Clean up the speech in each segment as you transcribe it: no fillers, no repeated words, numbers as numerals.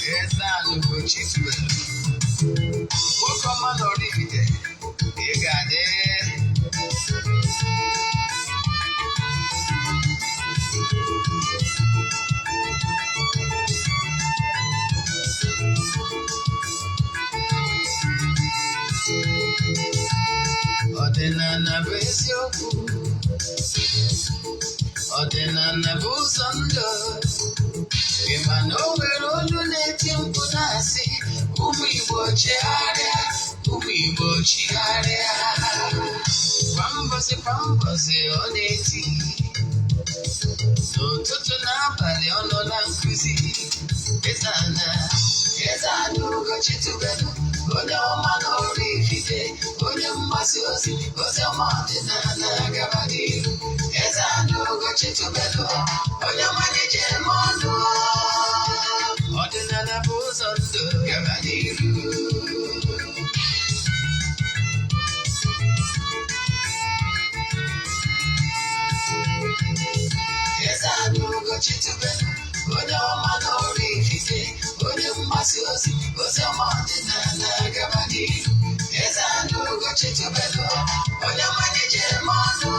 Eze-Ana Ugochitubelu. Welcome, man, oraifite. Igade. Ọdịnala bụ eziokwu. Ọdịnala bụ ụzọ ndụ. Ịma na o nwere olu na-eti mkpu na-asị ụmụ Igbo chigharịa, ụmụ Igbo chigharịa. Kwa mbọsị ọ na-eti, n'ụtụtụ na abalị ọ nọ na nkụzi. Eze-Ana Ugochitubelu, onye ọma na oraifite, onye mgbasa ozi ọma ọdịnala gaba n'ihu. Eze-Ana Ugochitubelu, onye ọmalịcha eme ọnụ. Ọdịnala bụ ụzọ ndụ gaba n'ihu. Eze-Ana Ugochitubelu, onye ọma na oraifite, onye mgbasa ozi ọma ọdịnala gaba n'ihu. Eze-Ana Ugochitubelu, onye ọmalịcha eme ọnụ.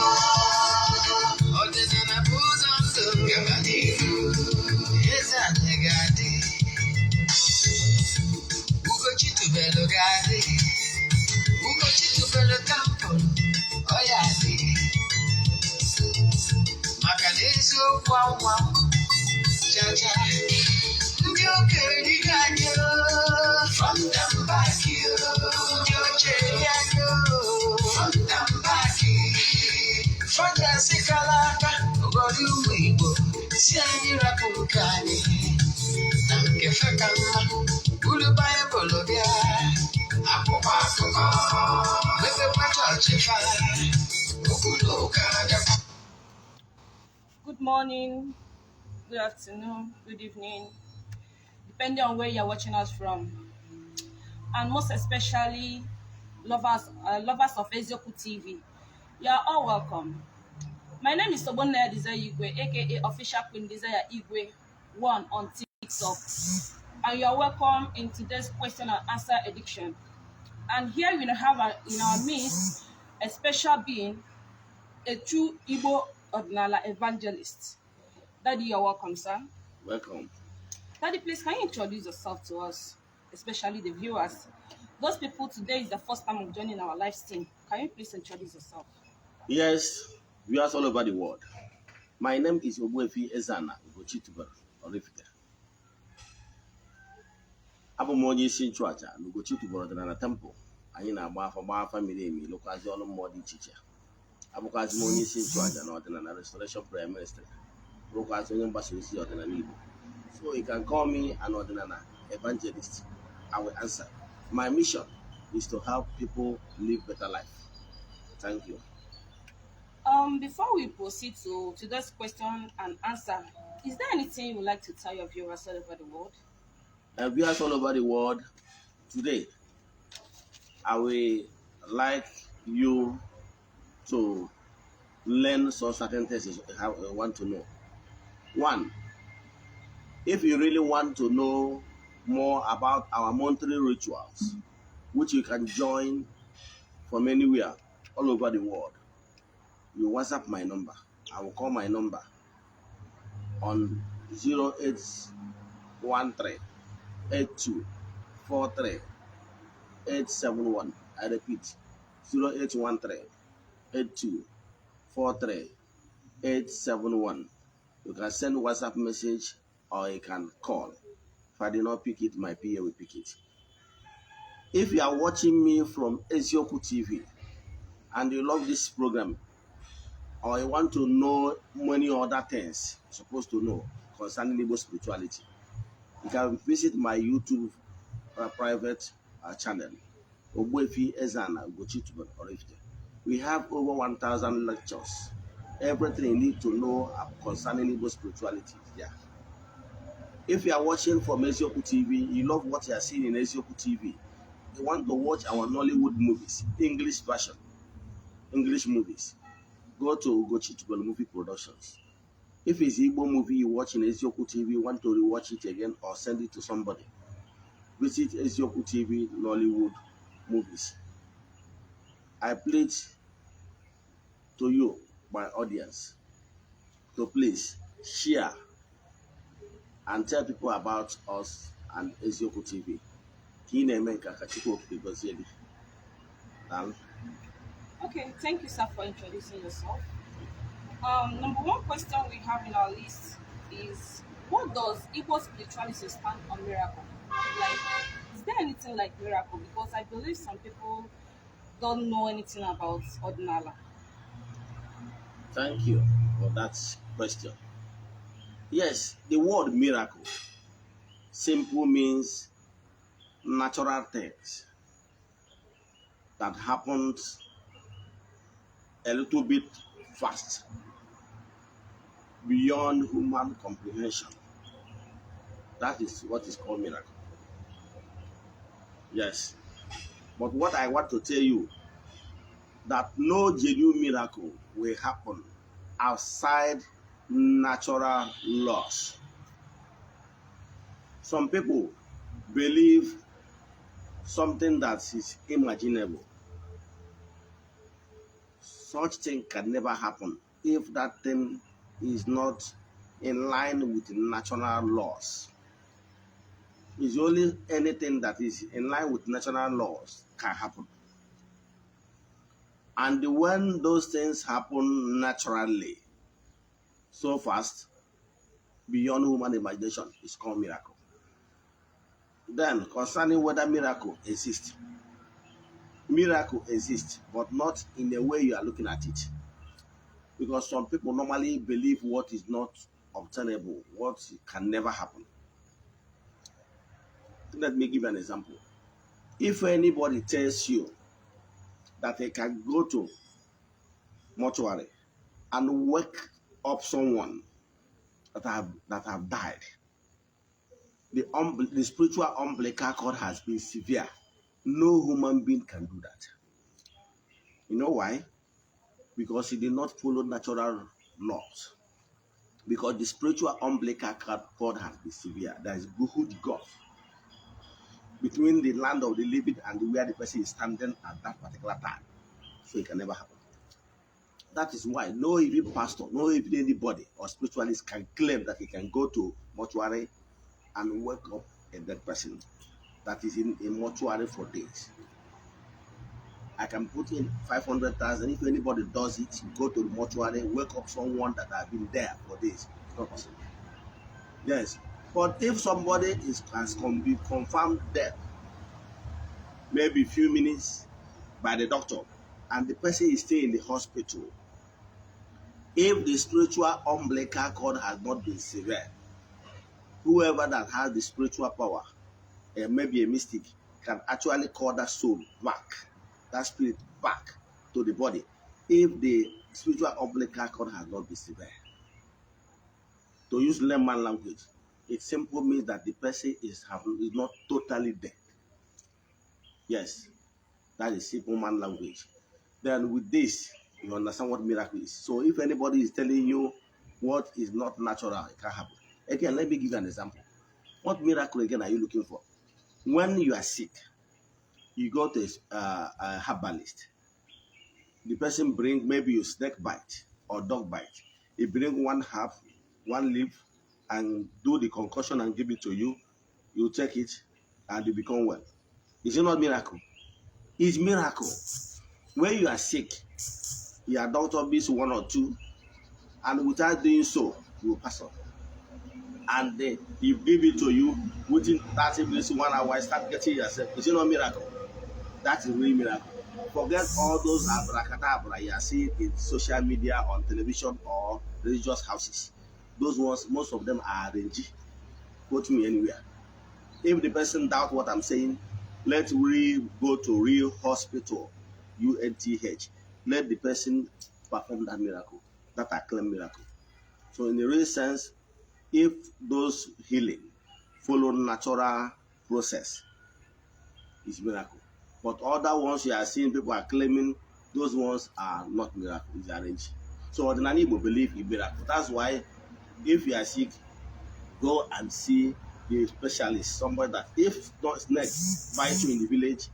Ọdịnala bụ ụzọ ndụ gaba n'ihu. Eze-Ana ga-adị, Ugochitubelu ga-adị, Ugochitubelu kampụl ọ ya adị. Maka na eziokwu anwa jaja, ndị okenye ga anyị from the back, ndị ochie anyị from the back. Fọdụ asị kala aka ụgọdụ ụmụ Igbo si anyị rapụ nke anyị na nke feka mma. Buru Baịbụl bịa, akwụkwọ akụkọ, mepekwa chọọchị fa, okwu na ụka bịakwa. Good morning, good afternoon, good evening, depending on where you're watching us from, and most especially lovers of Eziokwu TV. You are all welcome. My name is Ogbuefi Eze-Ana, aka Official Queen Desire Igwe 1 on TikTok, and you are welcome in today's question and answer edition. And here we have in our midst a special being, a true Igbo Ordinala evangelist. Daddy, you're welcome, sir. Welcome. Daddy, please, can you introduce yourself to us, especially the viewers? Those people today is the first time of joining our live stream. Can you please introduce yourself? Yes, viewers all over the world. My name is Ogbuefi Eze-Ana Ugochitubelu, oraifite. Abụ m onye isi nchụaja na Ugochitubelu Ọdịnala Temple. Anyị na-agba afa miri emi lokwazi ọrụ mmụọ dị iche iche. Abụkwazi m onye isi nchụaja na Ọdịnala Restoration Prayer Ministry. Bụrụkwazi onye mgbasa ozi ọdịnala Igbo. So you can call me an Ordinala evangelist. I will answer. My mission is to help people live better life. Thank you. Before we proceed to today's question and answer, is there anything you would like to tell your viewers all over the world? Viewers all over the world, today I will like you to learn some certain things you want to know. One, if you really want to know more about our monthly rituals, which you can join from anywhere all over the world, you WhatsApp my number. I will call my number on 0813 8243 871. I repeat, 0813 8243 871. You can send WhatsApp message or you can call. If I did not pick it, my PA will pick it. If you are watching me from Eziokwu TV and you love this program, or you want to know many other things you're supposed to know concerning Igbo spirituality, you can visit my YouTube private channel, Ogbuefi Eze-Ana Ugochitubelu oraifite. We have over 1,000 lectures. Everything you need to know concerning Igbo spirituality is there. If you are watching from Eziokwu TV, you love what you are seeing in Eziokwu TV, you want to watch our Nollywood movies, English version, English movies, go to Ugochitubelu movie productions. If it's Igbo movie you watch in Ezioku TV, want to rewatch it again or send it to somebody, visit Ezioku TV Nollywood movies. I plead to you, my audience, to please share and tell people about us and Ezioku TV. Okay, thank you, sir, for introducing yourself. Number one question we have in our list is, what does Igbo spirituality stand on miracle? Like, is there anything like miracle? Because I believe some people don't know anything about Ordinala. Thank you for that question. Yes, the word miracle simple means natural things that happened a little bit fast, beyond human comprehension. That is what is called miracle. Yes. But what I want to tell you, that no genuine miracle will happen outside natural laws. Some people believe something that is imaginable. Such thing can never happen if that thing is not in line with natural laws. It's only anything that is in line with natural laws can happen. And when those things happen naturally, so fast, beyond human imagination, it's called miracle. Then, concerning whether miracle exists, but not in the way you are looking at it. Because some people normally believe what is not obtainable, what can never happen. Let me give an example. If anybody tells you that they can go to mortuary and wake up someone that have died, the spiritual umbilical cord has been severe. No human being can do that. You know why? Because he did not follow natural laws. Because the spiritual umbilical cord has been severe. There is huge gulf between the land of the living and where the person is standing at that particular time. So it can never happen. That is why no even pastor, no even anybody or spiritualist can claim that he can go to mortuary and wake up a dead person that is in a mortuary for days. I can put in 500,000. If anybody does it, go to the mortuary, wake up someone that has been there for days. It's not possible. Yes. But if somebody has been confirmed dead, maybe a few minutes by the doctor, and the person is still in the hospital, if the spiritual umbilical cord has not been severed, whoever that has the spiritual power, maybe a mystic, can actually call that soul back, that spirit back to the body, if the spiritual umbilical cord has not been severed. To use layman language, it simply means that the person is not totally dead. Yes, that is simple man language. Then with this, you understand what miracle is. So if anybody is telling you what is not natural, it can happen. Again, let me give you an example. What miracle again are you looking for? When you are sick, you go to a herbalist. The person bring maybe a snake bite or dog bite. He bring one herb, one leaf, and do the concoction and give it to you. You take it and you become well. Is it not miracle? It's miracle. When you are sick, your doctor beats one or two, and without doing so, you will pass on. And then he give it to you within 30 minutes, 1 hour, start getting yourself. Is it not miracle? That is really miracle. Forget all those abracadabra you are seeing in social media, on television, or religious houses. Those ones, most of them are arranged. Quote me anywhere. If the person doubt what I'm saying, let we go to real hospital, UNTH. Let the person perform that miracle, that acclaimed miracle. So in the real sense, if those healing follow natural process, it's miracle. But other ones you are seeing people are claiming those ones are not miracle, it's arranged. So ordinary Igbo believe in miracle. That's why if you are sick, go and see the specialist, somebody that if not snake bites you in the village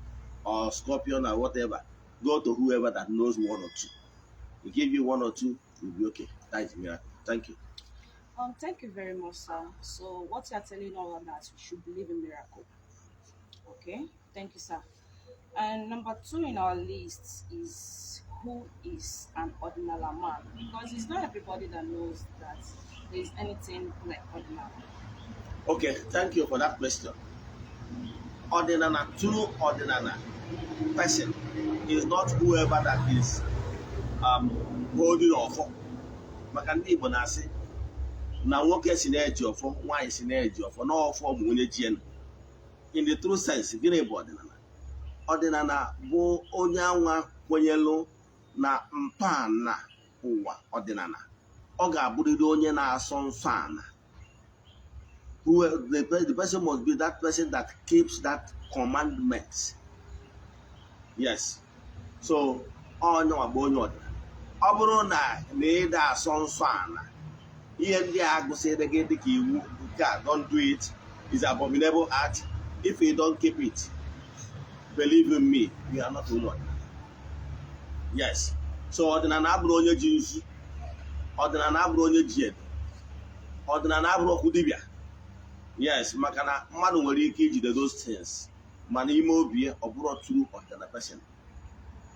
or scorpion or whatever, go to whoever that knows one or two. He give you one or two, you'll be okay. That is miracle. Thank you. Thank you very much, sir. So what you are telling all of us, we should believe in miracle. Okay, thank you, sir. And number two in our list is who is an ordinary man? Because it's not everybody that knows that there is anything like ordinary. Okay, thank you for that question. Ordinary, true ordinary person is not whoever that is holding offer. Maka ndị Igbo na-asị na nwoke si na-eji ọfọ, nwaanyị si na-eji ọfọ, na ọfọ bụ onye ji enu. In the true sense, gịnị bụ ọdịnala? Ọdịnala bụ onye anwa kwenyelu na ntọala ụwa ọdịnala. Ọ ga-abụrịrị onye na-asọ nsọ ala. The person must be that person that keeps that commandments. Yes. So, onye nwa bụ onye ọdịnala. Ọ bụrụ na ịda asọ nsọ ala, ihe ndị a gụsịrị gị dịka iwu nke a, don't do it, is abominable act. If you don't keep it, believe in me, you are not onye ọdịnala. Yes. So ọdịnala abụrụ onye ji nzu, ọdịnala abụrụ onye ji edo, ọdịnala abụrụ ọkụ dibịa. Yes, maka na mmadụ nwere ike ijide those things, mana ime obi ya ọ bụrụ true ọdịnala person.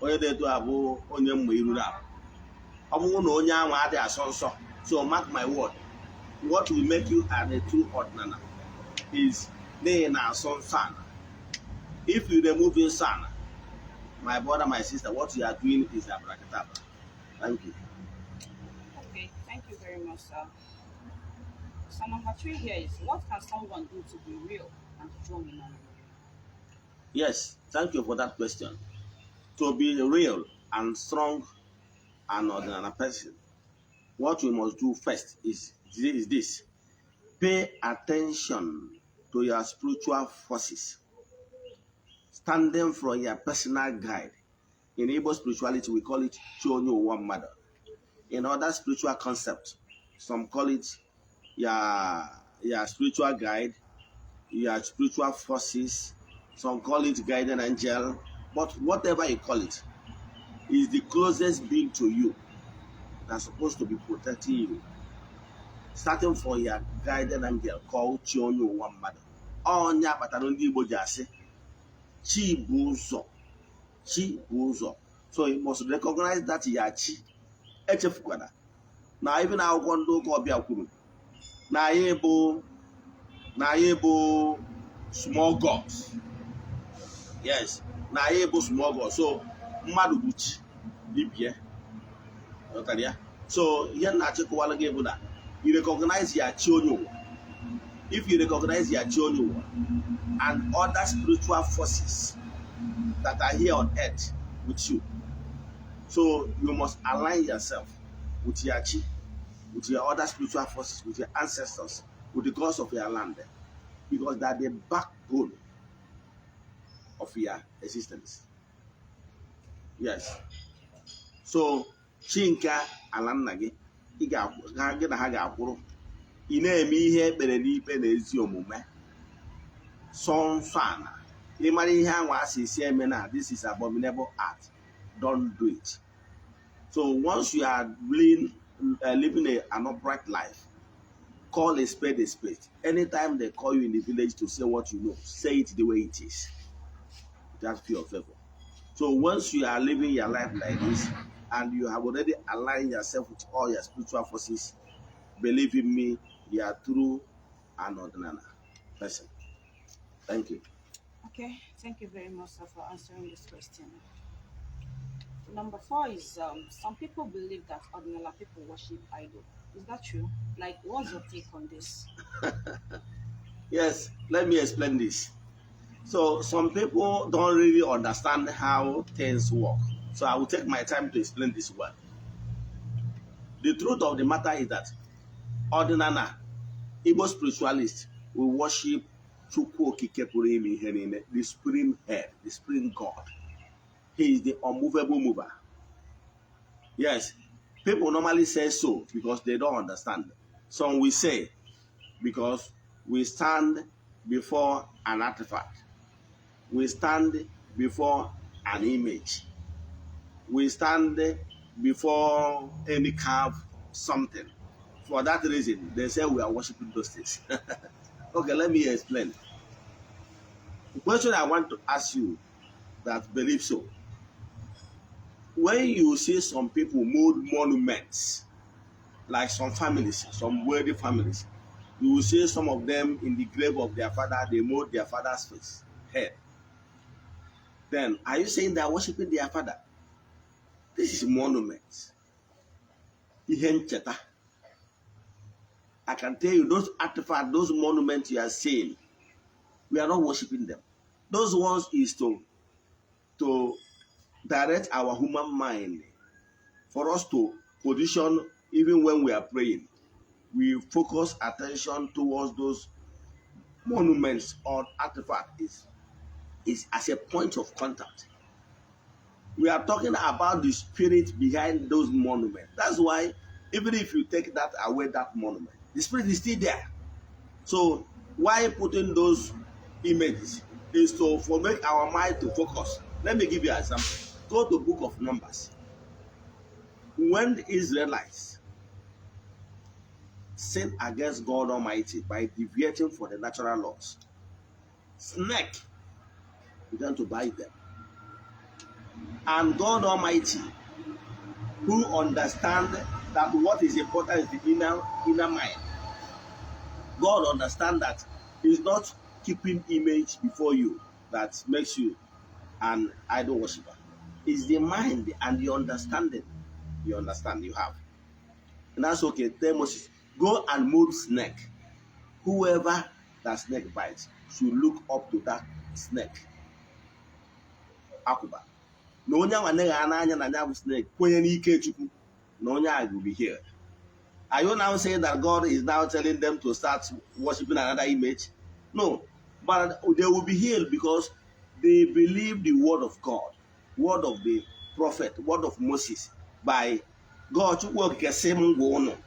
Onye dị etu abụ onye mma iruru abụ. Ọ bụrụ na onye ahụ adịghị asọ nsọ. So mark my word, what will make you a true ordinary is they na asọ nsọ ala. If you remove nsọ ala, my brother, my sister, what you are doing is abracadabra. Thank you. Okay, thank you very much, sir. So number three here is what can someone do to be real and strong in life? Yes, thank you for that question. To be real and strong and ordinary person, what we must do first is this. Pay attention to your spiritual forces, standing from your personal guide. In Igbo spirituality, we call it Chonyo One Mother. In other spiritual concepts, some call it your spiritual guide, your spiritual forces, some call it guardian angel, but whatever you call it, is the closest being to you that's supposed to be protecting you. Starting from your guardian angel called Chionyo One Mother. Onya batara ndị Igbo ji asị Chi bụ ụzọ. Chi bụ ụzọ. So you must recognize that you are Chi. Echefukwana. Na even akwụkwọ ndị ụka ọbịa kwuru na anyị bụ small gods. Yes, na anyị bụ small gods. So mmadụ bụ Chi dibịa. So ihe na-achịkọwala gị bụ na you recognize your Chi onye ụwa. If you recognize your Chi onye ụwa and other spiritual forces that are here on earth with you, so you must align yourself with your Chi, with your other spiritual forces, with your ancestors, with the gods of your land, because they are the backbone of your existence. Yes. So Chinka ala nna gị gị na ha ga-akwụrụ, ị na-eme ihe ekpere n'ikpe na ezi omume sọ nsọ ala, ịmara ihe anwa asị esi eme na this is abominable act, don't do it. So once you are living an upright life, call a spade a spade. Anytime they call you in the village to say what you know, say it the way it is. That's pure favor. So once you are living your life like this, and you have already aligned yourself with all your spiritual forces, believe in me, you are true and ordinary person. Thank you. Okay, thank you very much, sir, for answering this question. Number four is some people believe that ordinary people worship idol. Is that true? Like, what's your take on this? Yes, let me explain this. So some people don't really understand how things work. So I will take my time to explain this well. The truth of the matter is that ordinary Igbo spiritualists will worship Chukwu Okike Pụrụ Ime Ihe Niile, the spring head, the spring god. He is the unmovable mover. Yes, people normally say so because they don't understand. Some will say because we stand before an artifact, we stand before an image, we stand before any carved something. For that reason, they say we are worshiping those things. Okay, let me explain. The question I want to ask you that believe so. When you see some people mold monuments, like some families, some wealthy families, you will see some of them in the grave of their father, they mold their father's face, head. Then, are you saying they are worshiping their father? This is monuments. Ihe ncheta. I can tell you, those artifacts, those monuments you are seeing, we are not worshiping them. Those ones is to direct our human mind for us to position, even when we are praying, we focus attention towards those monuments or artifacts is as a point of contact. We are talking about the spirit behind those monuments. That's why even if you take that away, that monument, the spirit is still there. So why putting those images is for make our mind to focus. Let me give you an example. Go to the book of Numbers. When the Israelites sinned against God Almighty by deviating from the natural laws, snake began to bite them. And God Almighty, who understands that what is important is the inner mind, God understands that He's not keeping image before you that makes you an idol worshiper. It's the mind and the understanding you have. And that's okay. Tell Moses, go and mold snake. Whoever that snake bites should look up to that snake. Akuba. Na onye nwa na anya na nya snake kwenye n'ike Chukwu na onye a will be healed. Are you now saying that God is now telling them to start worshiping another image? No, but they will be healed because they believe the word of God, word of the prophet, word of Moses by God. Chukwu okike sị m ngwa ụnụ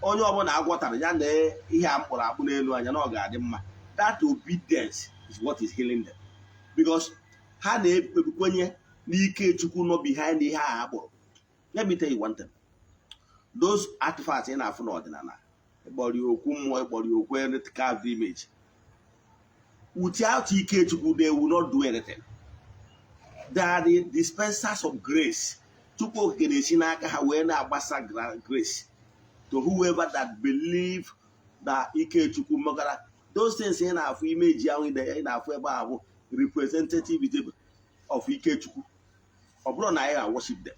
onye ọbụla agwọtara ya na ihe a mkpụrụ akpụ n'elu anya na ọ ga-adị mma. That obedience is what is healing them because ha na-ekwenye n'ike Chukwu nọ behind ihe a akpụrụ. Let me tell you one thing. Those artifacts in our n'ọdịnala, ịkpọrọ ya okwu mmụọ, ịkpọrọ ya okwu any carved image, without ike Chukwu, they will not do anything. They are the dispensers of grace. Chukwu okike na-esi n'aka ha wee na-agbasa grace to whoever that believe that ike Chukwu megara. Those things in our image in our representative of ike Chukwu. Ọ bụrụ na anyị worship them.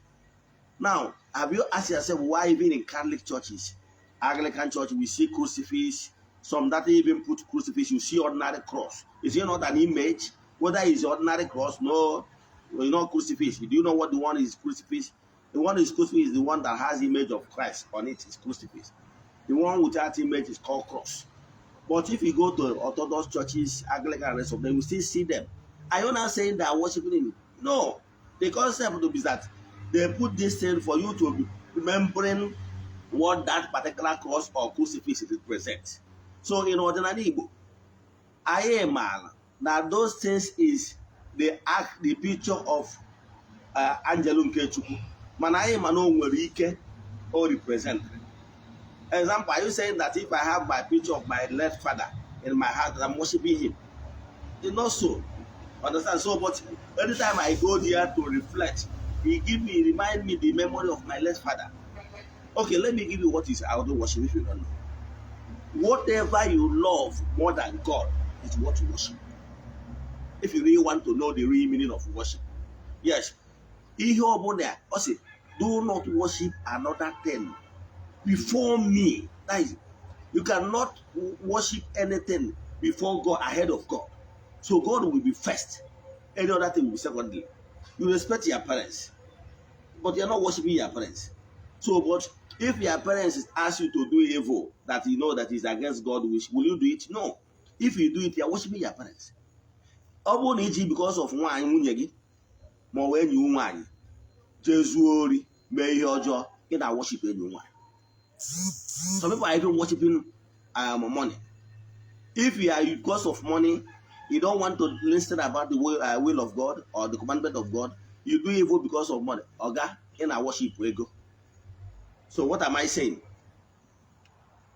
Now, have you asked yourself why even in Catholic churches, Anglican church, we see crucifix, some that even put crucifix, you see ordinary cross. Is it not an image? Whether it's ordinary cross, no, you know crucifix. Do you know what the one is crucifix? The one is crucifix is the one that has image of Christ on it, is crucifix. The one without image is called cross. But if you go to Orthodox churches, Anglican and rest of them, you still see them. Are you not saying they are worshiping him? No. The concept is that they put this thing for you to be remembering what that particular cross or crucifix represents. So in ordinary Igbo, I am that those things is the picture of Angelum Kechukwu. Man, I am no nwere ike or represent. Example, are you saying that if I have my picture of my late father in my heart, I'm worshiping him? It's not so. Understand? So, but anytime I go there to reflect, remind me the memory of my late father. Okay, let me give you what is idol worship if you don't know. Whatever you love more than God is what you worship. If you really want to know the real meaning of worship. Yes. Ihe ọbụla, I say, do not worship another thing before me. That is, you cannot worship anything before God, ahead of God. So God will be first. Any other thing will be secondary. You respect your parents, but you're not worshiping your parents. So, but if your parents ask you to do evil that you know that is against God, will you do it? No. If you do it, you're worshiping your parents. Because of one, when you Jesuori, mee ihe ọjọọ ị na-worship enyi nwaanyị. Some people are even worshiping money. If you are because of money, you don't want to listen about the will of God or the commandment of God, you do evil because of money. Oga, in our worship ego. So what am I saying?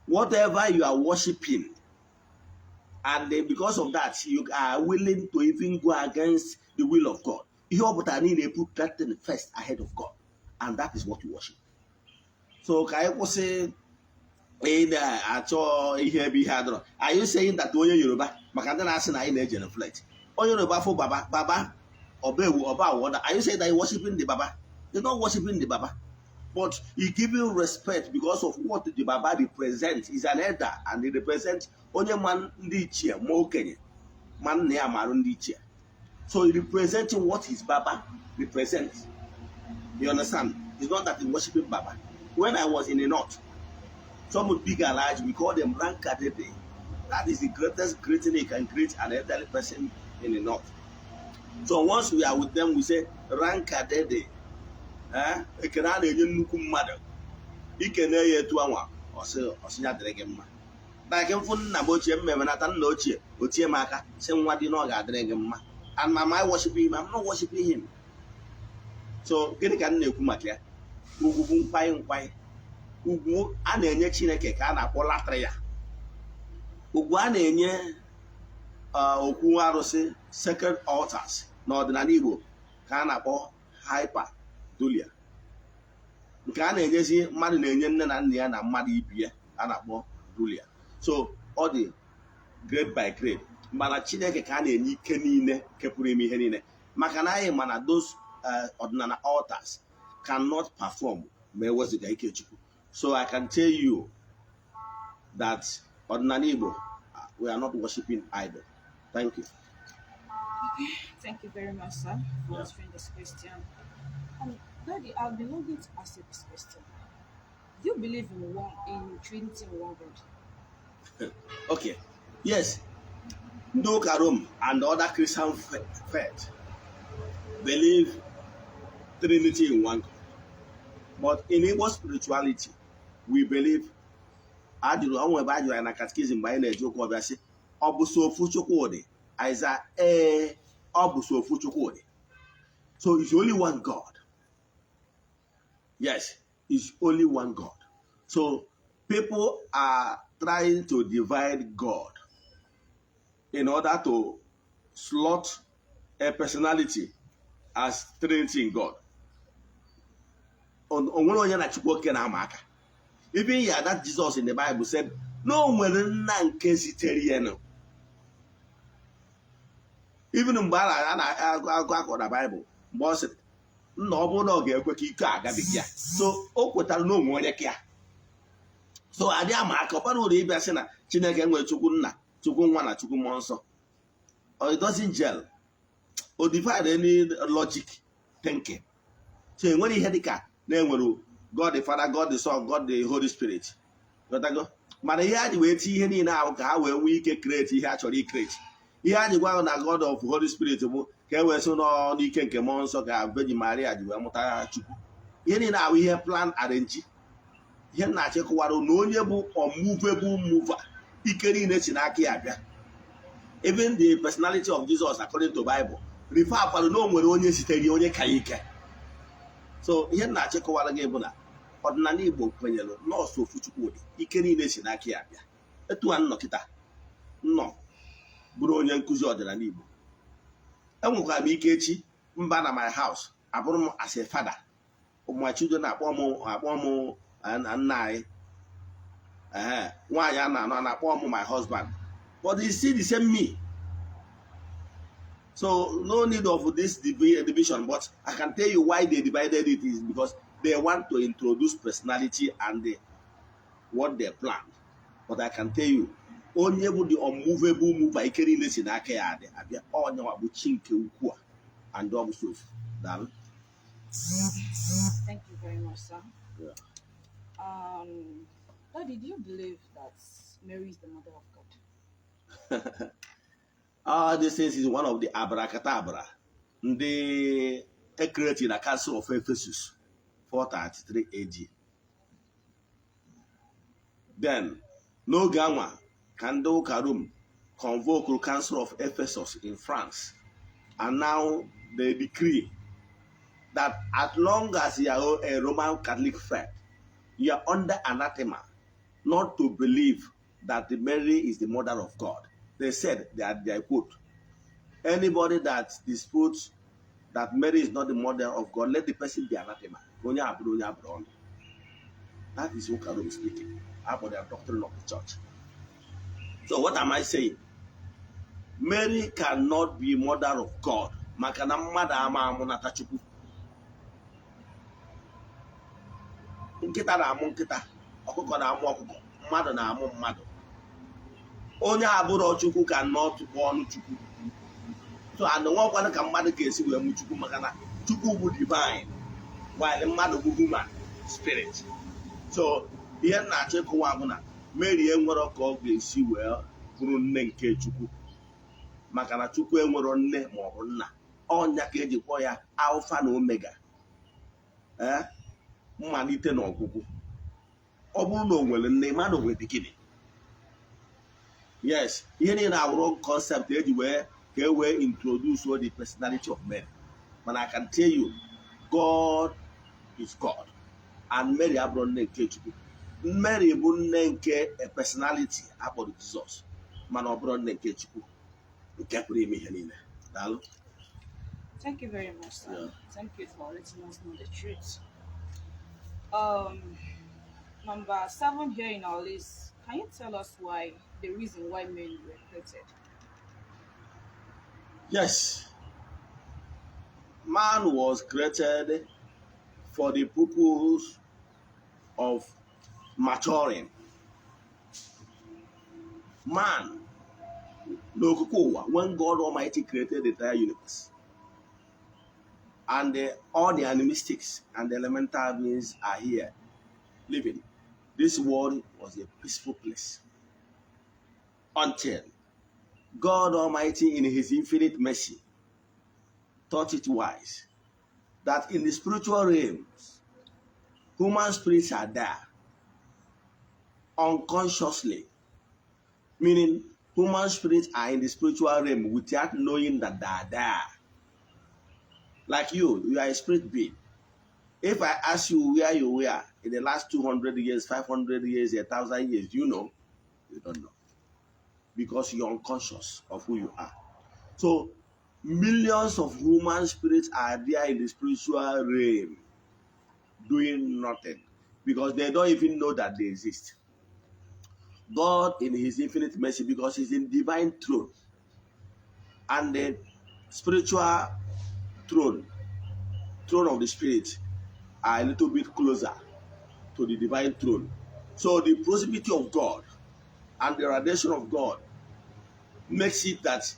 Whatever you are worshiping, and then because of that, you are willing to even go against the will of God. But I need to put that thing first ahead of God. And that is what you worship. So can I say, are you saying that onye Yoruba maka ndị na-asị na anyị na-eje reflect onye Yoruba for baba obewu oba awọda, are you saying that you worshiping the baba? You're not worshiping the baba, but you giving respect because of what the baba represents. Is an elder and he represents onye man ndị ichie ma okenye man na ya marụ ndị ichie, so he representing what his baba represents. You understand? It's not that he's worshiping baba. When I was in the north, some big and large, we call them rankadede. That is the greatest greeting you can greet an elderly person in the north. So once we are with them, we say rankadede. Ekena na-enye nnukwu mmadụ ikene ya etu anwa ọsịnya dịrị gị mma. Like mfụ nna m ochie mmemme nata nna ochie otie m aka sị nwa dị na ọ ga-adịrị gị mma. And am I worshiping him? I'm not worshiping him. So gịnị ka m na-ekwu maka ya? Ugwu bụ nkwanye. Ugwu a na-enye Chineke ka a na-akpọ latria. Ugwu a na-enye okwu arụsị sacred altars n'ọdịnala Igbo ka a na-akpọ hyperdulia. Nke a na-enyezi mmadụ na-enye nne na nna ya na mmadụ ibi ya a na-akpọ dulia. So ọ dị grade by grade. Mana Chineke ka a na-enye ike niile nke pụrụ ime ihe niile. Maka na anyị mana those ọdịnala altars cannot perform ma eweziga ike Chukwu. So I can tell you that ordinary Igbo, we are not worshiping idol. Thank you. Okay, thank you very much, sir, for answering this question. Daddy, I've been longing to ask you this question. Do you believe in Trinity in one God? Okay. Yes. Ndo Karum and other Christian faith believe Trinity in one God. But in Igbo spirituality, we believe ajụrụ onwe ebe ajụrụ na catechism mgbe anyị na-eji okwu ọbịa sị ọ bụ so ofu Chukwudị, Aịza ọ bụ so ofu Chukwudị. So it's only one God. Yes, it's only one God. So people are trying to divide God in order to slot a personality as Trinity in God. Onwere onye na Chukwu oke na-ama aka. Even yeah, that Jesus in the Bible said, no nwere nna nke zitere ya no. Even mgbe a na-agụ akọ na Bible, mgbe ọ sịrị nna ọ bụrụ na ọ ga-ekwe ka ike agabighị ya. So o kwetara na onwe onye ka ya. So adị ama aka ọkpara ụrụ ịbịa sị na Chineke nwere Chukwu nna, Chukwu nwa na Chukwu mmụọ nsọ. It doesn't gel. Or divide any logic thinking. So enwere ihe dịka na-enwere God the Father, God the Son, God the Holy Spirit. Mana ihe a ji wee tie ihe niile ahụ ka ha wee nwee ike create ihe a chọrọ ikreti. Ihe a ji gwa na God of Holy Spirit bụ ka e wee so n'ike nke mmụọ nsọ ka Virgin Maria ji wee mụta Chukwu. Ihe niile ahụ ihe plan arrange. Ihe na-achịkọwara na onye bụ unmovable mover, ike niile si n'aka ya bịa. Even the personality of Jesus according to Bible refer kwara na o nwere onye sitere onye ka ike. So ihe na-achịkọwara gị bụ na ọdịnala Igbo kwenyere nọọsụ ofu Chukwudị, ike niile si n'aka ya bịa. Etu a nnọkịta nnọ bụrụ onye nkụzi ọdịnala Igbo. Enwekwara m ike echi mba na my house abụrụ m as a father. My children akpọ m nna anyị. Nwaanyị a na-akpọ m my husband. But it's still the same me. So no need of this division, but I can tell you why they divided it is because they want to introduce personality and what they planned. But I can tell you, onye bụ the unmovable mover ike niile si n'aka ya adị abịa onye wa bụ chi nke ukwu a and ọ bụ sofu. Daalụ. Thank you very much, sir. Yeah. Daddy, do you believe that Mary is the mother of God? All these things is one of the abracadabra. The created in the castle of Ephesus 433 AD. Then, n'oge anwa ka ndị ụka Rome convoke Council of Ephesus in France, and now they decree that as long as you are a Roman Catholic friend, you are under anathema not to believe that Mary is the mother of God. They said, they quote, anybody that disputes that Mary is not the mother of God, let the person be anathema. That is Okarum speaking about the doctrine of the church. So what am I saying? Mary cannot be mother of God. Makana mmadụ ama amụ nata Chukwu. Nkịta na-amụ nkịta, ọkụkọ na-amụ ọkụkọ, mmadụ na-amụ mmadụ. Onye abụrụ Chukwu cannot born Chukwu. So and nwekwana ka mmadụ ga-esi wee mụ Chukwu, maka na Chukwu bụ divine while mmadụ bụ human spirit. So ihe na-achọ ịkọwa bụ na Mary enwere ka ọ ga-esi wee bụrụ nne nke Chukwu, maka na Chukwu enwere nne ma ọ bụ nna. Ọnya ka eji kpọọ ya Alpha na Omega, mmalite na ọgwụgwụ. Ọ bụrụ na o nwere nne, mmadụ nwere beginning. Yes, ihe niile na-awụrụ concept eji wee ka e wee introduce the personality of Mary. But I can tell you, God is God, and Mary abụrụ nne nke Chukwu. Mary bụ nne nke a personality akpọrọ Jesus, mana ọ bụrụ nne nke Chukwu nke pụrụ ime ihe niile. Daalụ. Thank you very much, sir. Yeah. Thank you for letting us know the truth. Number 7 here in our list. Can you tell us the reason why Mary were created? Yes. Man was created for the purpose of maturing. Man, when God Almighty created the entire universe, and all the animistics and the elemental beings are here living, this world was a peaceful place until God Almighty, in His infinite mercy, thought it wise that in the spiritual realms, human spirits are there unconsciously, meaning human spirits are in the spiritual realm without knowing that they are there. Like you are a spirit being. If I ask you where you were in the last 200 years, 500 years, 1,000 years, you know? You don't know. Because you're unconscious of who you are. So, millions of human spirits are there in the spiritual realm doing nothing because they don't even know that they exist. God, in His infinite mercy, because He's in divine throne, and the spiritual throne of the spirit, are a little bit closer to the divine throne. So the proximity of God and the radiation of God makes it that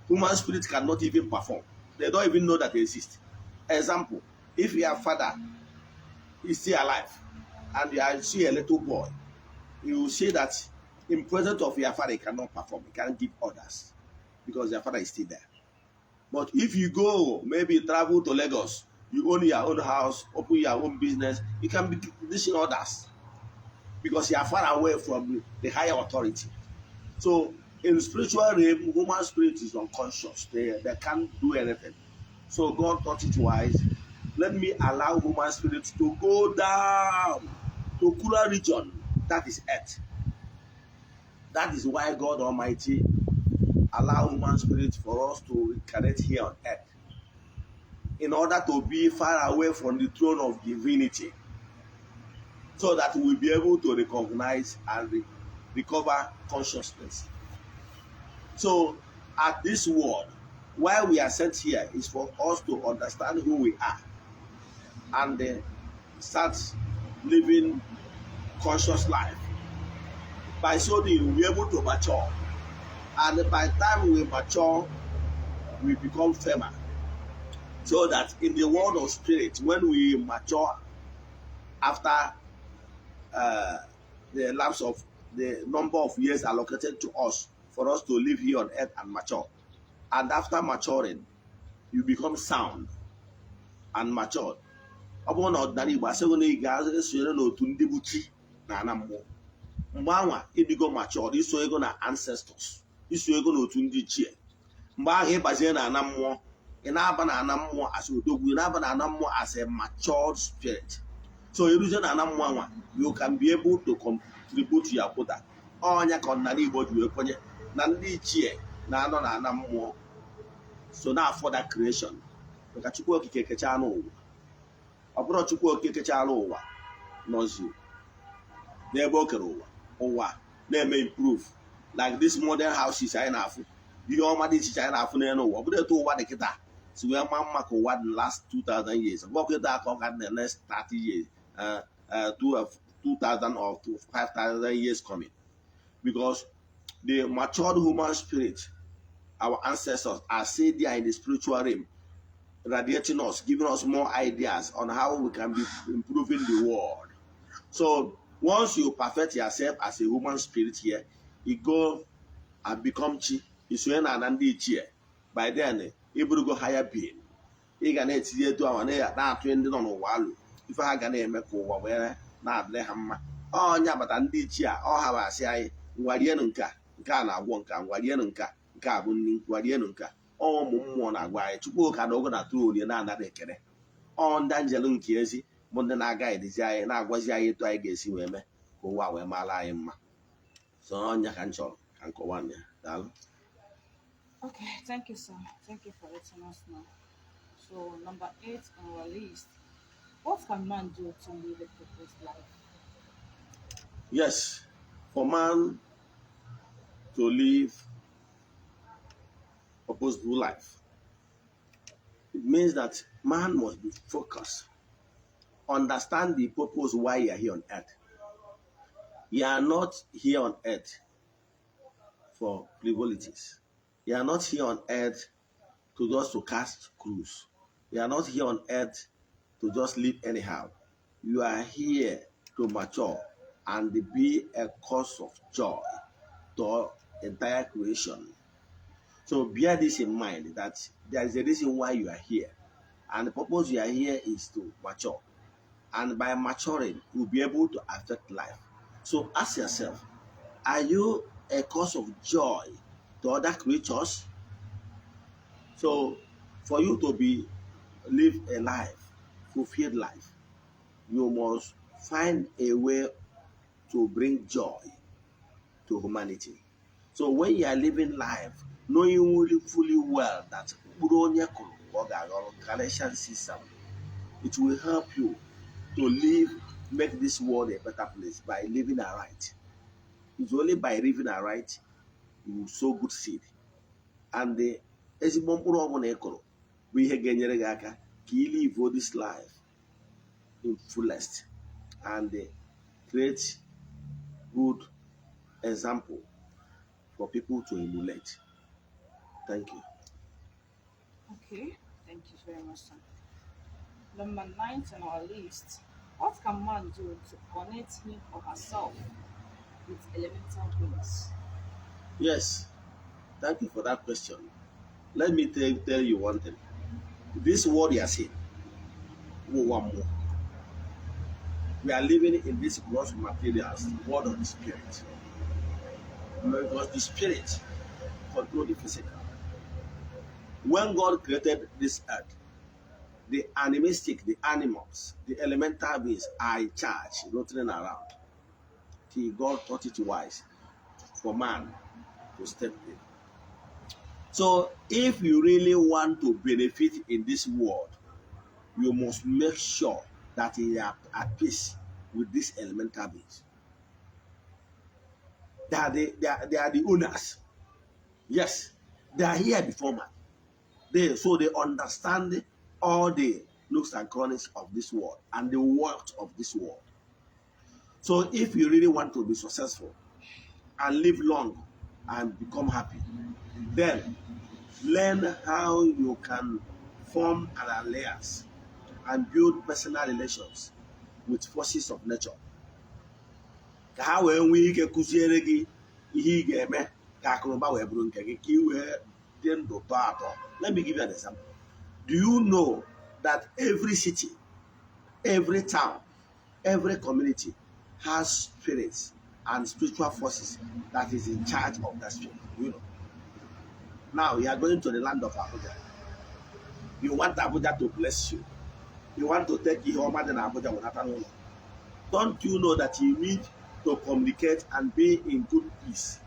human spirits cannot even perform. They don't even know that they exist. Example, if your father is still alive and you see a little boy, you will say that in presence of your father, he cannot perform. He can't give orders because your father is still there. But if you go, maybe travel to Lagos, you own your own house, open your own business, you can be dishing orders because you are far away from the higher authority. So in spiritual realm, human spirit is unconscious. They can't do anything. So God thought it wise, let me allow human spirits to go down to cooler region, that is earth. That is why God Almighty allowed human spirits for us to incarnate here on earth, in order to be far away from the throne of divinity, so that we will be able to recognize and recover consciousness. So at this world, why we are sent here is for us to understand who we are and start living conscious life. By so doing, we're able to mature. And by the time we mature, we become firmer. So that in the world of spirit, when we mature, after the lapse of the number of years allocated to us for us to live here on earth and mature, and after maturing, you become sound and matured, ọ bụrụ na ọdịnala Igbo asịgo na ị ga-esonyere n'otu ndị bụ chi na ana mmụọ, mgbe anwa ịdịgo matured iso ego na ancestors, iso ego n'otu ndị ichie, mgbe ahụ ịbazie na ana mmụọ, ị na-aba na ana mmụọ as odogwu, ị na-aba na ana mmụọ as a matured spirit. So iruzie na ana mmụọ nwa, you can be able to contribute your quota. Ọnya ka ọdịnala Igbo ji wee kwenye na ndị ichie na-anọ na ana mmụọ so na further creation. Maka Chukwu Okike kecha anụ ụwa, ọ bụrụ Chukwu Okike kecha anụ ụwa nọzi n'ebe o kere ụwa na-eme improve like this modern houses anyị na-afụ, ihe ọma dị iche iche anyị na-afụ n'elu ụwa. Ọ bụrụ etu ụwa dị kịta si wee maa mma ka ụwa dị last 2000 years, ọ kịta aka ọ ga dị next 30 years, 2000 or 5000 years coming, because the matured human spirit, our ancestors, are still there in the spiritual realm, radiating us, giving us more ideas on how we can be improving the world. So once you perfect yourself as a human spirit here, you go and become chi. It's when an chi. By then, you will go higher being. You can etinye etu awa na-atụ ndị nọ n'ụwa alụ ife ha ga na-eme ka ụwa wee na-adịrị ha mma. Ọnya bata ndị ichie a ọ ha bụ asị anyị ngwarienụ nke a na-agwọ nka, ngwarienụ nke a bụ nri, ngwarienụ nka. Ụmụ mmụọ na-agwa anyị Chukwu ka na ogo na tụrụ onye na-anaghị ekele. Ndị anjelu nke ezi bụ ndị na-aga edizi anyị na-agwazi anyị etu anyị ga-esi wee mee ka ụwa wee mara anyị mma. So ọnya ka m chọrọ ka nkọwa ya. Daalụ. Okay, thank you, sir. Thank you for letting us know. So, number 8 on our list. What can man do to live a purposed life? Yes, for man to live a purposeful life, it means that man must be focused, understand the purpose why you are here on earth. You are not here on earth for frivolities. You are not here on earth to just to cast cruise. You are not here on earth to just live anyhow. You are here to mature and be a cause of joy to entire creation. So bear this in mind, that there is a reason why you are here. And the purpose you are here is to mature. And by maturing, you'll be able to affect life. So ask yourself, are you a cause of joy to other creatures? So for you to live a life, fulfilled life, you must find a way to bring joy to humanity. So when you are living life, knowing fully well that Galatians system, it will help you to make this world a better place by living aright. It's only by living aright you will sow good seed. And the ezigbo mkpụrụ ọbụla ị kụrụ bụ ihe ga-enyere gị aka ka ị live this life in fullest and create good example for people to emulate. Thank you. Okay, thank you very much, sir. Number 9 on our list. What can man do to connect him or herself with elemental beings? Yes, thank you for that question. Let me tell you one thing. This world you are seeing, we are living in this gross materials, world of the spirit. Because the spirit controls the physical. When God created this earth, the animistic, the animals, the elemental beings are in charge, rotating around. Till God thought it wise for man to step in. So if you really want to benefit in this world, you must make sure that you are at peace with these elemental beings. They are the owners. Yes, they are here before man. So they understand all the nooks and crannies of this world and the worth of this world. So if you really want to be successful and live long and become happy, then learn how you can form an alliance and build personal relations with forces of nature. Let me give you an example. Do you know that every city, Every town, every community has spirits and spiritual forces that is in charge of that spirit. You know. Now you are going to the land of Abuja. You want Abuja to bless you. You want to take Ihoma than Abuja will happen. Don't you know that you need to communicate and be in good peace?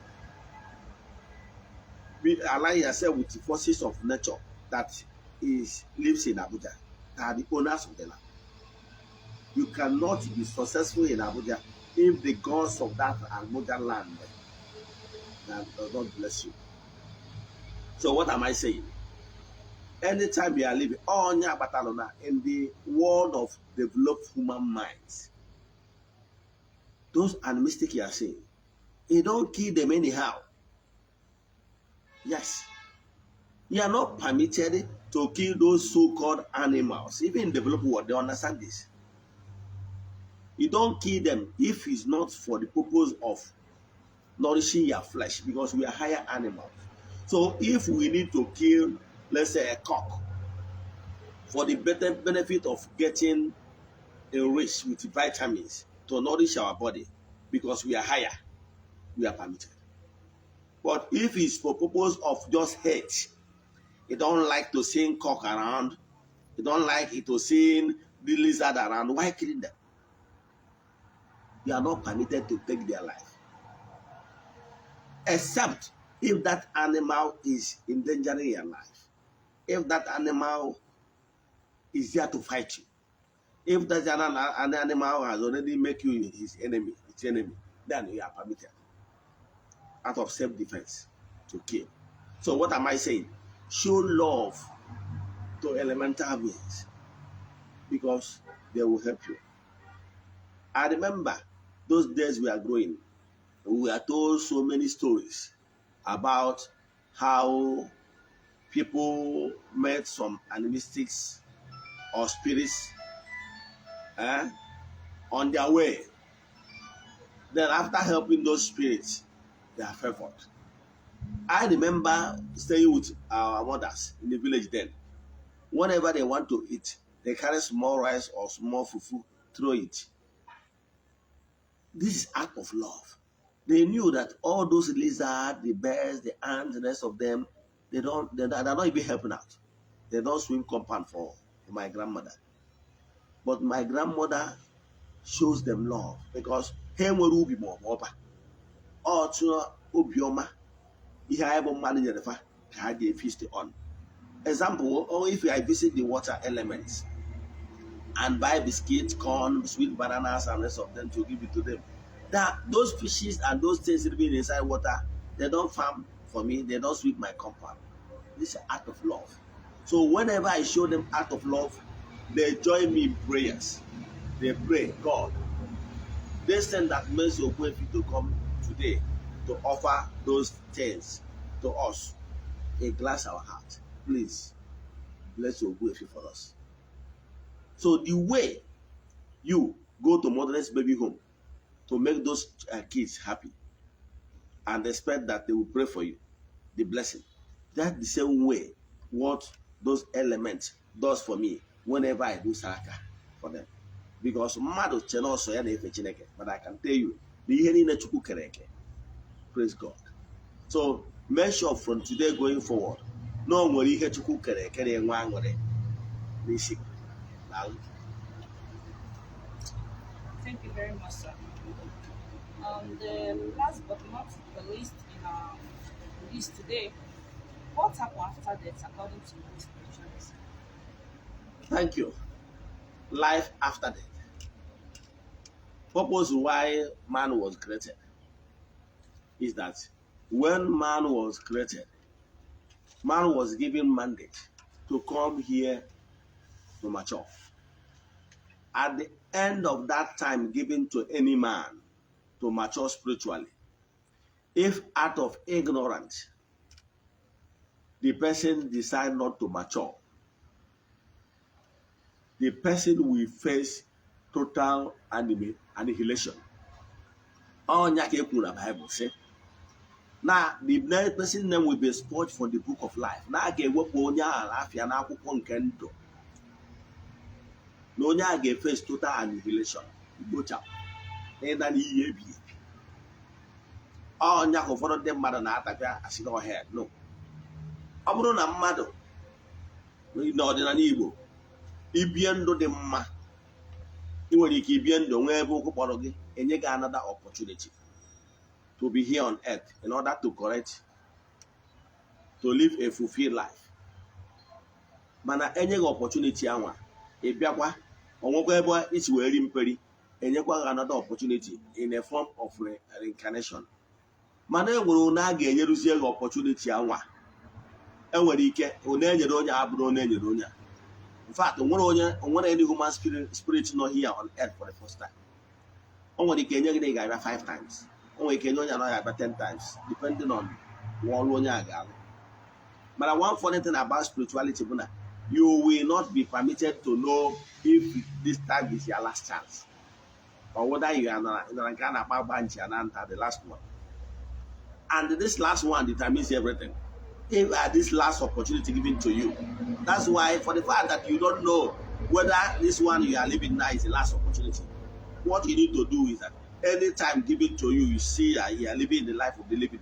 Align yourself with the forces of nature that lives in Abuja. They are the owners of the land. You cannot be successful in Abuja if the gods of that Abuja land does not bless you. So what am I saying? Anytime you are living in the world of developed human minds, those animistic you are saying, you don't kill them anyhow. Yes. You are not permitted to kill those so-called animals. Even in the developed world, they understand this. You don't kill them if it's not for the purpose of nourishing your flesh, because we are higher animals. So if we need to kill, let's say, a cock for the better benefit of getting enriched with vitamins to nourish our body, because we are higher, we are permitted. But if it's for purpose of just hate, you don't like to see cock around, you don't like it to see the lizard around, why killing them? You are not permitted to take their life. Except if that animal is endangering your life. If that animal is there to fight you. If that an animal has already made you his enemy, then you are permitted, out of self-defense, to kill. So what am I saying? Show love to elemental beings, because they will help you. I remember those days we are growing, we are told so many stories about how people met some animistics or spirits on their way. Then after helping those spirits, they are favored. I remember staying with our mothers in the village then. Whenever they want to eat, they carry small rice or small fufu, throw it. This is act of love. They knew that all those lizards, the bears, the ants, the rest of them, they're not even helping out. They don't swim compound for my grandmother. But my grandmother shows them love, because he nwere ubi ma ọ bụ ọba. Ọ tụọ obiọma ihe anyị bụ mmadụ nyere fa ka ha ga-feast on. Example, or if I visit the water elements and buy biscuits, corn, sweet bananas, and rest of them to give it to them. Those fishes and those things living inside water, they don't farm for me, they don't sweep my compound. This is an act of love. So whenever I show them act of love, they join me in prayers. They pray, God, they send that Mercy Ogbuefi to come today to offer those things to us. A glass our heart. Please, bless Ogbuefi for us. So the way you go to motherless baby home to make those kids happy and expect that they will pray for you, the blessing, that's the same way what those elements does for me whenever I do saraka for them. Because mmadụ che na ọsọ ya na-efe Chineke, but I can tell you, the ihe niile Chukwu kere eke. Praise God. So make sure from today going forward, no nwere ihe Chukwu kere eke na-enwe aṅụrị n'isi. Thank you very much, sir. The last but not the least in our list today, what happened after death according to your spiritualism? Thank you. Life after death. Purpose why man was created is that when man was created, man was given mandate to come here to mature. At the end of that time given to any man to mature spiritually, if out of ignorance the person decide not to mature, the person will face total annihilation. All the Bible say. Now the person name will be spoiled from the book of life. Now na onye a ga-efes total annihilation, igbochapụ ịda n'iyi ebi ebi. Ọnya ka ụfọdụ ndị mmadụ na-atapịa asị n'ọhịa. No, ọ bụrụ na mmadụ n'ọdịnala Igbo ibie ndụ dị mma, ị nwere ike ibie ndụ nwee ebe ụkwụ kpọrọ gị, enye gị another opportunity to be here on earth in order to correct, to live a fulfilled life. Mana enye gị opportunity anwa, ị bịakwa onwekwa ebe isi wee ri mperi, enyekwa gị another opportunity in a form of reincarnation. Mana enwere onye a ga-enyeruzie gị opportunity anwa, enwere ike onye enyere onye abụrụ onye enyere onye a. In fact, onwere any human spirit nọ here on earth for the first time. O nwere ike enye gị na ị ga-abịa 5 times, o nwere ike enye onye anaghị abịa 10 times, depending on ọrụ onye a ga-alụ. But one funny thing about spirituality is that you will not be permitted to know if this time is your last chance, or whether you are the last one. And this last one determines everything. If this last opportunity given to you, that's why for the fact that you don't know whether this one you are living now is the last opportunity, what you need to do is that any time given to you, you see that you are living the life of the living,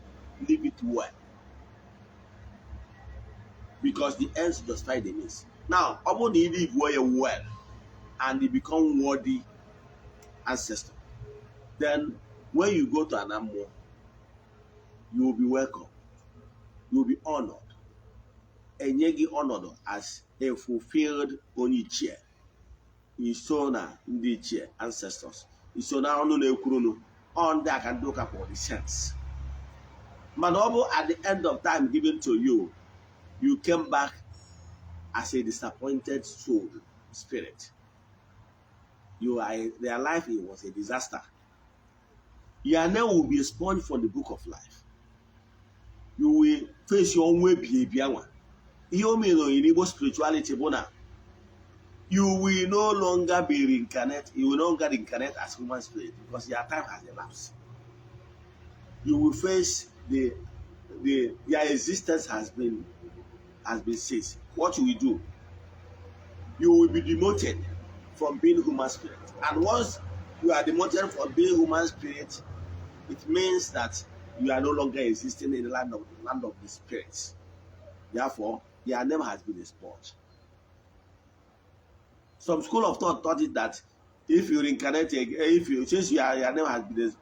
live it well. Because the ends justify the means. Now, upon you live well and you become worthy ancestor, then when you go to Anamo, you will be welcome. You will be honored. And you get honored as a fulfilled Onichie. Isona Ndichie ancestors. Isona Onu Nekurunu. On that can look up for the sense. Manobo, at the end of time given to you, you came back as a disappointed soul spirit. Their life was a disaster. Your name will be expunged from the book of life. You will face your own way behavior. You mean in Igbo spirituality, you will no longer be reincarnated. You will no longer reincarnate as human spirit because your time has elapsed. You will face your existence has been ceased. What you will do? You will be demoted from being human spirit. And once you are demoted from being human spirit, it means that you are no longer existing in the land of the spirits. Therefore, your name has been expunged. Some school of thought taught it that if you reincarnate, since your name has been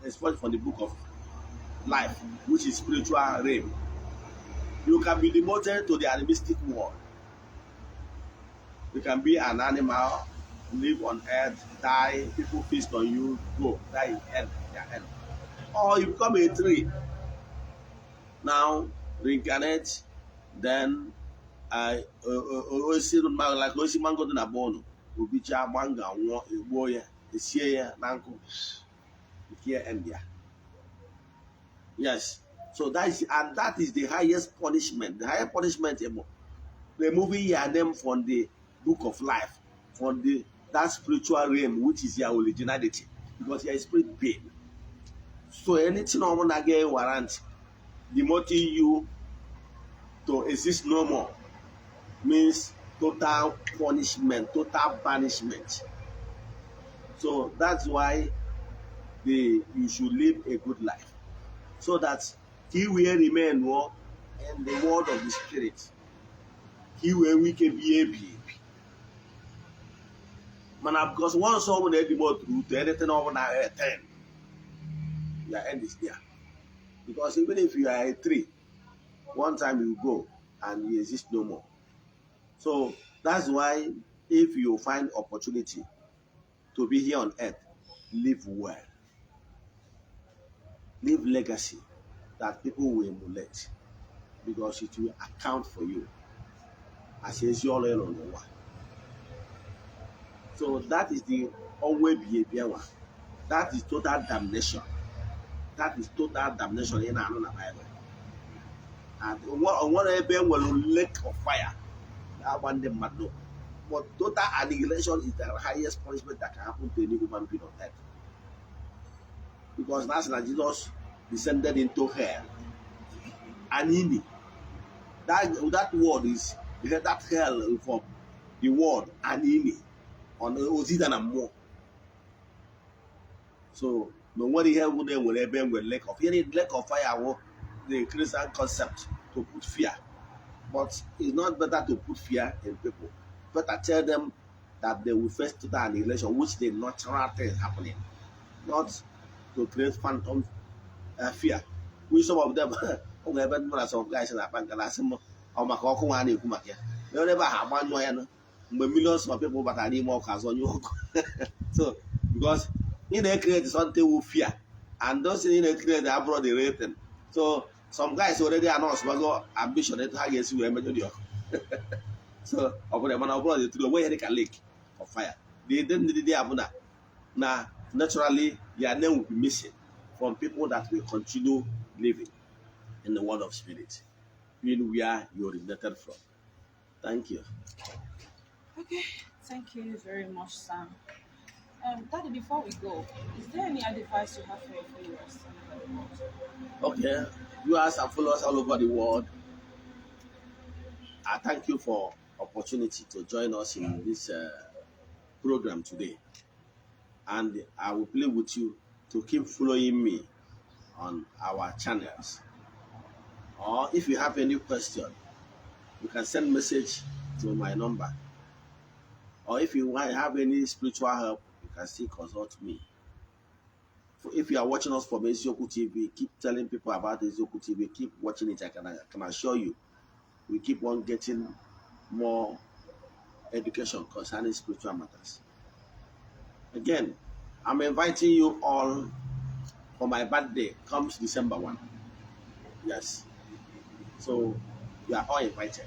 expunged from the book of life, which is spiritual realm, you can be demoted to the animistic world. You can be an animal, live on earth, die, people feast on you, go, die, end. Or you become a tree. Now, reincarnate, then like mango na bono, ubicha manga, boya, nanko, here and there. Yes. So that is the highest punishment. The highest punishment is removing your name from the book of life, from that spiritual realm, which is your originality, because you are a spirit being. So anything I want to get warrant demoting you to exist no more means total punishment, total banishment. So that's why you should live a good life, so that he will remain in the world of the spirit. He will we can be a baby. Man, because once someone had the more truth, anything over now 10, your end is there. Because even if you are a tree, one time you go and you exist no more. So that's why if you find opportunity to be here on earth, live well. Leave legacy that people will emulate, because it will account for you as a on the one. So that is the always behavior one. That is total damnation. That is total damnation in another Bible. And one will lake of fire. That one them mad no. But total annihilation is the highest punishment that can happen to any human being on earth. Because that's that Jesus descended into hell. Anini. That word is that hell from the word anini. on ozida na mmụọ. So no nwere ihe bụ na enwere ebe enwere lake of fire. Lake of fire will the Christian concept to put fear, but it's not better to put fear in people. Better tell them that they will face total annihilation, which the natural thing is happening, not to create phantom fear. Which some of them some guys in Apangalasimo or Makoko and Kumakia. They never have one no millions of people but I need more cars on you. So because in a create something with fear, and those in a create abroad the rating. So some guys already announced about ambition to hire you. So over the man abroad the through away a lake of fire. They didn't need the abuna. Now naturally your name will be missing from people that will continue living in the world of spirit, being where you originated from. Thank you. Okay, thank you very much, Sam. Daddy, before we go, is there any advice you have for your followers? Okay, viewers and followers all over the world, I thank you for opportunity to join us in this program today, and I will plead with you to keep following me on our channels. Or if you have any question, you can send message to my number. Or if you want to have any spiritual help, you can still consult me. If you are watching us from Ezioku TV, keep telling people about Ezioku TV. Keep watching it. I can assure you, we keep on getting more education concerning spiritual matters. Again, I'm inviting you all for my birthday. Comes December 1. Yes. So you are all invited.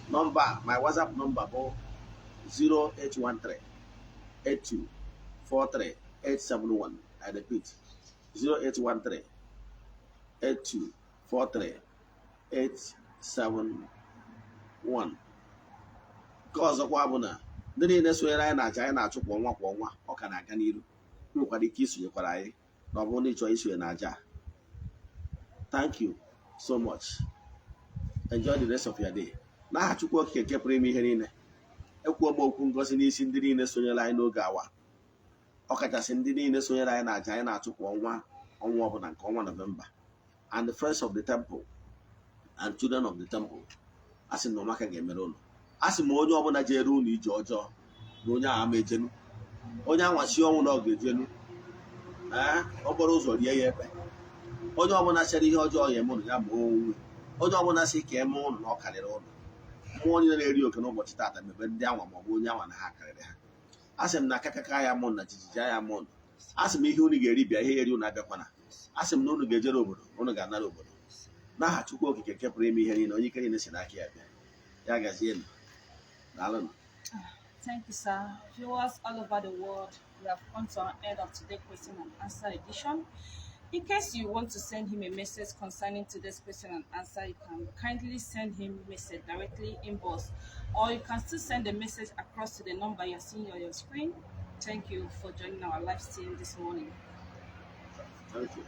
Number, my WhatsApp number, 0813 8243 871. I repeat, 0813 8243 871. Nke ọzọkwa bụ na ndị niile sonyere anyị na-aja anyị na-achụ kwa ọnwa ọ ka na-aga n'iru. Nwekwara ike isonyekwara anyị na ọ bụrụ na ị chọrọ isonye na-aja. Thank you so much. Enjoy the rest of your day. N'aha Chukwu Okike nke pụrụ ime ihe niile, ekwuo m okwu ngozi n'isi ndị niile sonyere anyị n'oge awa. Ọkachasị ndị niile sonyere anyị na-aja anyị na-achụ kwa ọnwa ọbụla nke ọnwa November, and the friends of the temple and children of the temple. Asị na ọmaka ga-emere ụlọ. Asị m onye ọbụla jere ụlọ ije ọjọọ na onye ahụ ama ejenu. Onye anwachi ọnwụ na ọ ga-ejenu. Okporo ụzọ rie ya ekpe. Onye ọbụla chere ihe ọjọọ ya eme ụlọ ya ma onwe. Onye ọbụla sị ka eme ụlọ na ọ karịrị ụlọ. Mmụọ onye na-eri oke n'ụbọchị taata mebe ndị anwa ma ọ bụ onye anwa na ha karịrị ha. Asị m na akakaka ya mụ na jijiji ya mụ. Asị m ihe unu ga-eri bịa ihe eri unu abịakwana. Asị m na unu ga-ejere obodo, unu ga-anara obodo. N'aha Chukwu Okike nke pụrụ ime ihe niile, onye ike niile si n'aka ya bịa. Ya gazie m. Daalụ. Thank you, sir. Viewers all over the world, we have come to an end of today's question and answer edition. In case you want to send him a message concerning today's question and answer, you can kindly send him a message directly inbox, or you can still send a message across to the number you're seeing on your screen. Thank you for joining our live stream this morning. Thank you.